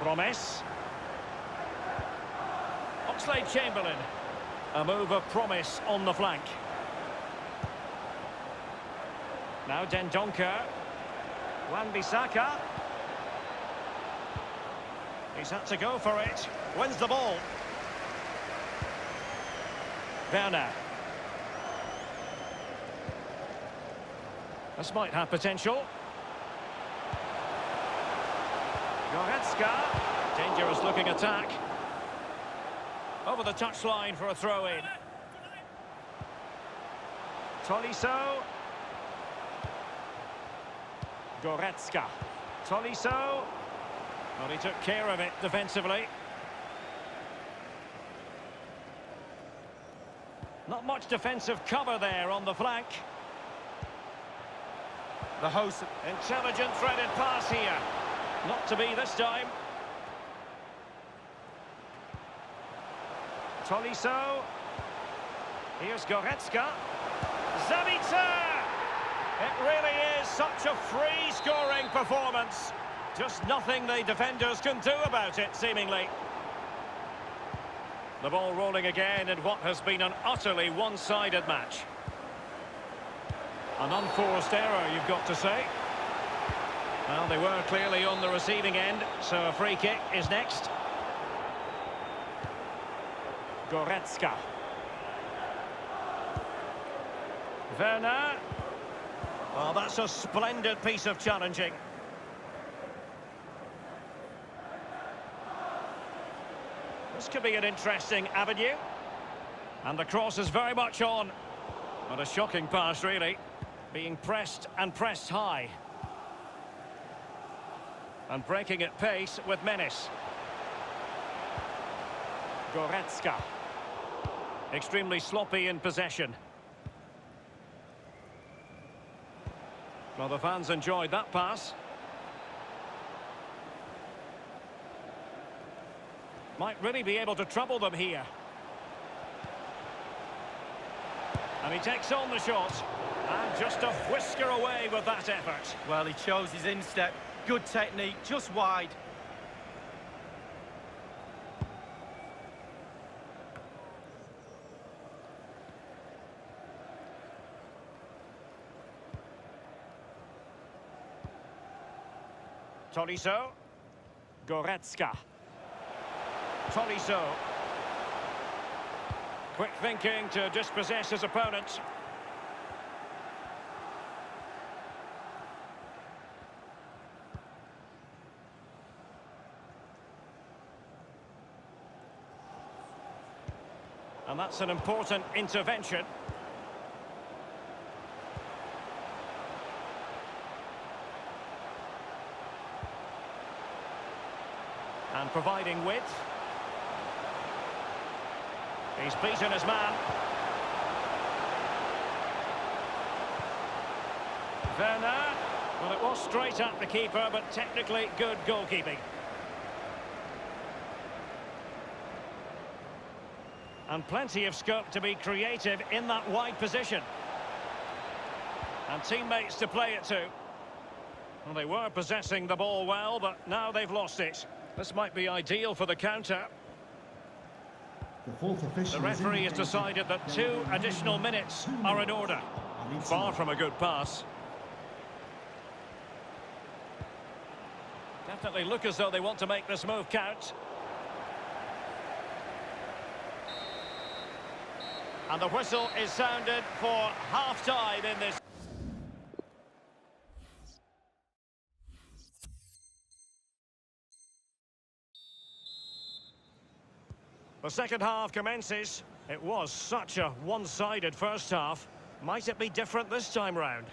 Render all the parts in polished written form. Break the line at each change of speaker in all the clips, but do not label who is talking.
Promise. Oxlade-Chamberlain. A move of promise on the flank. Now Dendoncker. Wan-Bissaka. He's had to go for it. Wins the ball. Werner. This might have potential. Goretzka. Dangerous looking attack. Over the touchline for a throw-in. Tolisso. Goretzka. Tolisso. Well, he took care of it defensively. Not much defensive cover there on the flank. The host. Intelligent threaded pass here. Not to be this time. Tolisso. Here's Goretzka. Zabitzer! It really is such a free-scoring performance. Just nothing the defenders can do about it, seemingly. The ball rolling again in what has been an utterly one-sided match. An unforced error, you've got to say. Well, they were clearly on the receiving end, so a free kick is next. Goretzka. Werner. Well, that's a splendid piece of challenging. This could be an interesting avenue. And the cross is very much on. Not a shocking pass, really. Being pressed and pressed high. And breaking at pace with menace. Goretzka. Extremely sloppy in possession. Well, the fans enjoyed that pass. Might really be able to trouble them here. And he takes on the shot. And just a whisker away with that effort.
Well, he chose his instep. Good technique, just wide.
Tolisso. Goretzka. Tolisso. Quick thinking to dispossess his opponent. And that's an important intervention. And providing width. He's beaten his man. Werner. Well, it was straight at the keeper, but technically good goalkeeping. And plenty of scope to be creative in that wide position. And teammates to play it to. Well, they were possessing the ball well, but now they've lost it. This might be ideal for the counter. The referee has decided that 2 additional minutes are in order. Far from a good pass. Definitely look as though they want to make this move count. And the whistle is sounded for half-time in this. The second half commences. It was such a one-sided first half. Might it be different this time round?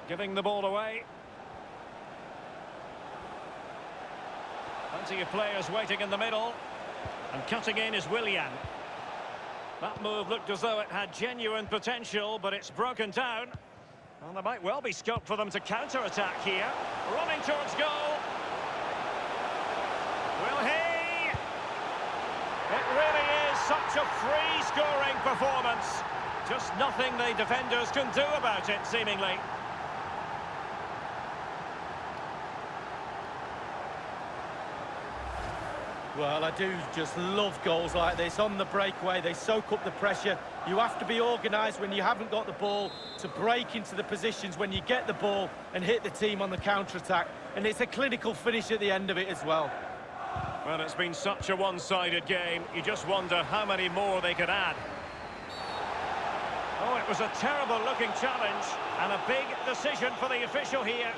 Giving the ball away. Plenty of players waiting in the middle. And cutting in is Willian. That move looked as though it had genuine potential, but it's broken down. Well, there might well be scope for them to counter-attack here. Running towards goal. Will he? It really is such a free-scoring performance. Just nothing the defenders can do about it, seemingly.
Well, I do just love goals like this. On the breakaway, they soak up the pressure. You have to be organised when you haven't got the ball to break into the positions when you get the ball and hit the team on the counter-attack. And it's a clinical finish at the end of it as well.
Well, it's been such a one-sided game. You just wonder how many more they could add. Oh, it was a terrible-looking challenge and a big decision for the official here.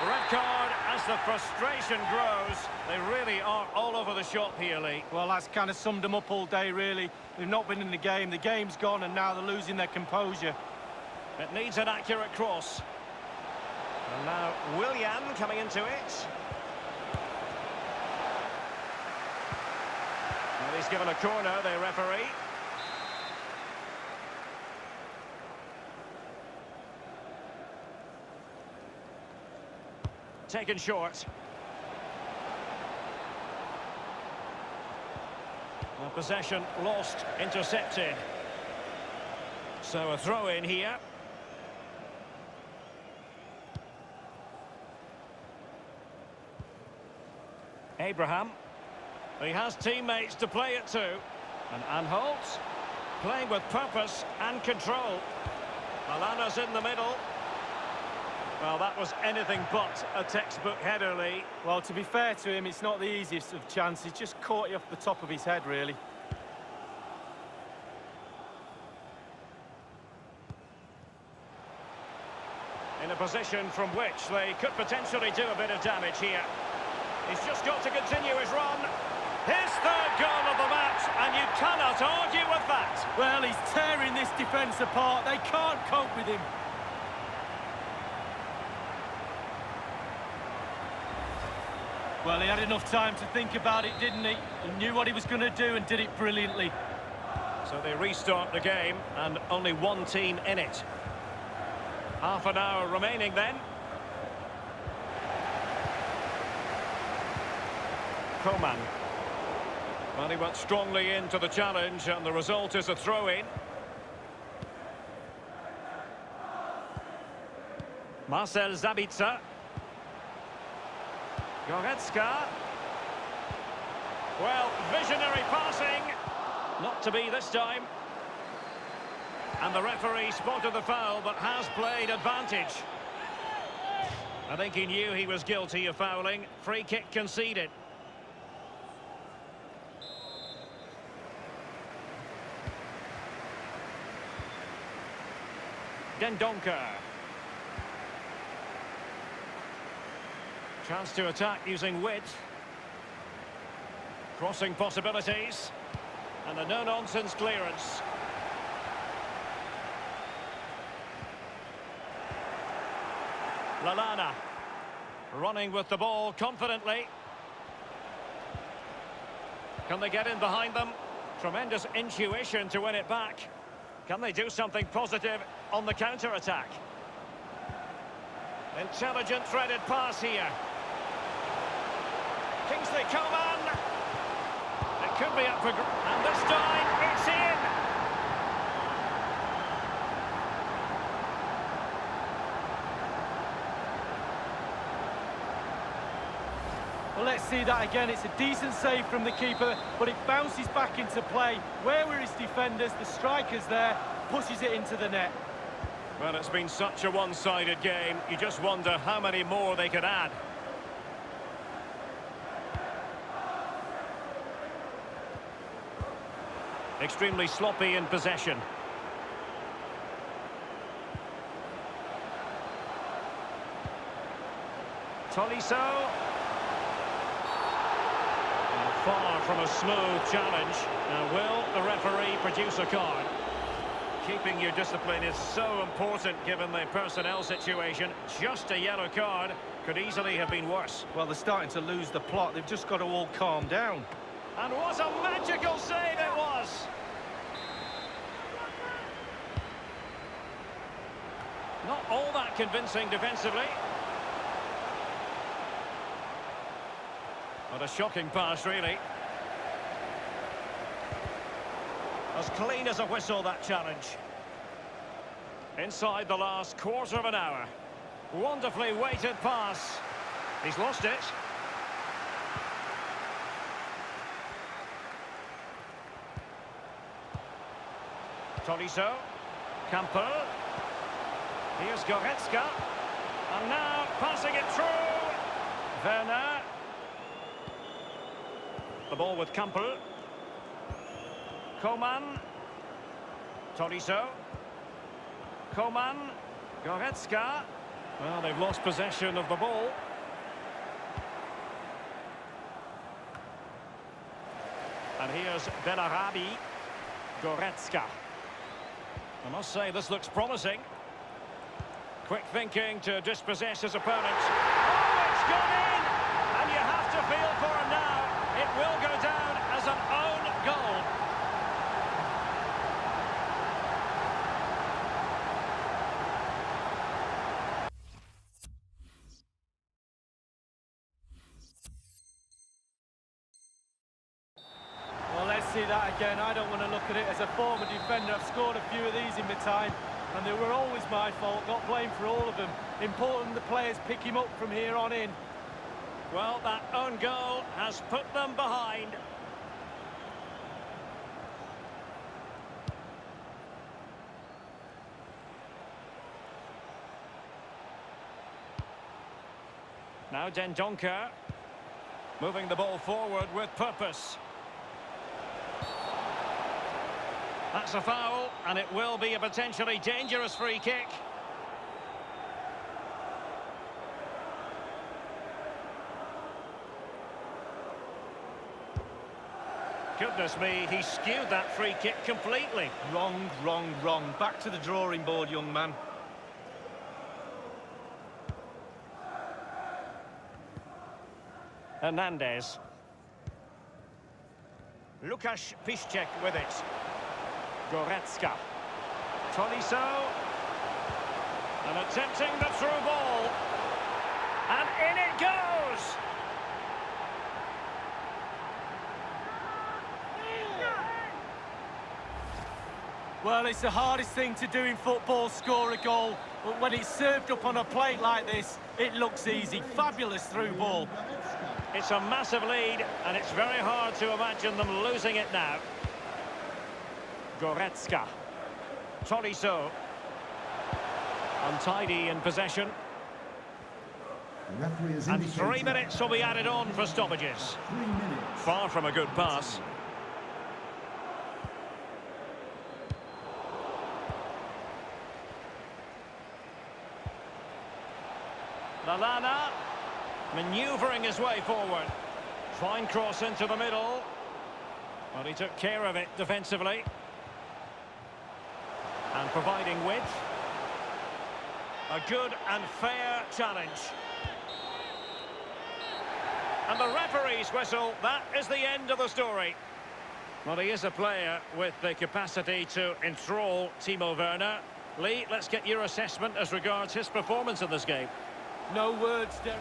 Red card as the frustration grows. They really are all over the shop here, Lee.
Well, that's kind of summed them up all day, really. They've not been in the game. The game's gone, and now they're losing their composure.
It needs an accurate cross. And now Willian coming into it. Well, he's given a corner, the referee. Taken short. Well, possession lost, intercepted. So a throw in here. Abraham. He has teammates to play it to. And Anholt playing with purpose and control. Alana's in the middle. Well, that was anything but a textbook header, Lee.
Well, to be fair to him, it's not the easiest of chances. Just caught you off the top of his head, really.
In a position from which they could potentially do a bit of damage here. He's just got to continue his run. His third goal of the match, and you cannot argue with that.
Well, he's tearing this defence apart. They can't cope with him. Well, he had enough time to think about it, didn't he? He knew what he was going to do and did it brilliantly.
So they restart the game, and only one team in it. Half an hour remaining then. Coman. Well, he went strongly into the challenge, and the result is a throw-in. Marcel Zabitzer. Goretzka. Well, visionary passing. Not to be this time. And the referee spotted the foul, but has played advantage. I think he knew he was guilty of fouling. Free kick conceded. Dendoncker. Chance to attack using width. Crossing possibilities. And a no-nonsense clearance. Lallana. Running with the ball confidently. Can they get in behind them? Tremendous intuition to win it back. Can they do something positive on the counter-attack? Intelligent threaded pass here. Kingsley Coman. It could be up for... And this time, it's in!
Well, let's see that again. It's a decent save from the keeper, but it bounces back into play. Where were his defenders? The striker's there, pushes it into the net.
Well, it's been such a one-sided game. You just wonder how many more they could add. Extremely sloppy in possession. Tolisso. Far from a smooth challenge. Now, will the referee produce a card? Keeping your discipline is so important given the personnel situation. Just a yellow card could easily have been worse.
Well, they're starting to lose the plot. They've just got to all calm down.
And what a magical save it was! Not all that convincing defensively. What a shocking pass, really. As clean as a whistle, that challenge. Inside the last quarter of an hour. Wonderfully weighted pass. He's lost it. Tolisso. Campbell. Here's Goretzka. And now passing it through. Werner. The ball with Campbell. Coman. Tolisso. Coman. Goretzka. Well, they've lost possession of the ball. And here's Bellarabi. Goretzka. I must say, this looks promising. Quick thinking to dispossess his opponent. Oh, it's gone in! And you have to feel for him now. It will go down as an own goal.
Well, let's see that again. I don't want to look at it as a former defender. I've scored a few of these in my time, and they were always my fault. Got blamed for all of them. Important the players pick him up from here on in.
Well, that own goal has put them behind. Now Dendoncker. Moving the ball forward with purpose. That's a foul, and it will be a potentially dangerous free kick. Goodness me, he skewed that free kick completely.
Wrong, wrong, wrong. Back to the drawing board, young man.
Hernandez. Lukasz Piszczek with it. Goretzka. Tolisso. And attempting the through ball. And in it goes!
Well, it's the hardest thing to do in football, score a goal. But when it's served up on a plate like this, it looks easy. Fabulous through ball.
It's a massive lead, and it's very hard to imagine them losing it now. Goretzka. Tolisso. Untidy in possession. And 3 minutes will be added on for stoppages. Far from a good pass. Lallana. Manoeuvring his way forward. Fine cross into the middle. Well, he took care of it defensively. And providing width. A good and fair challenge. And the referee's whistle, that is the end of the story. Well, he is a player with the capacity to enthrall Timo Werner. Lee, let's get your assessment as regards his performance in this game.
No words, Derek.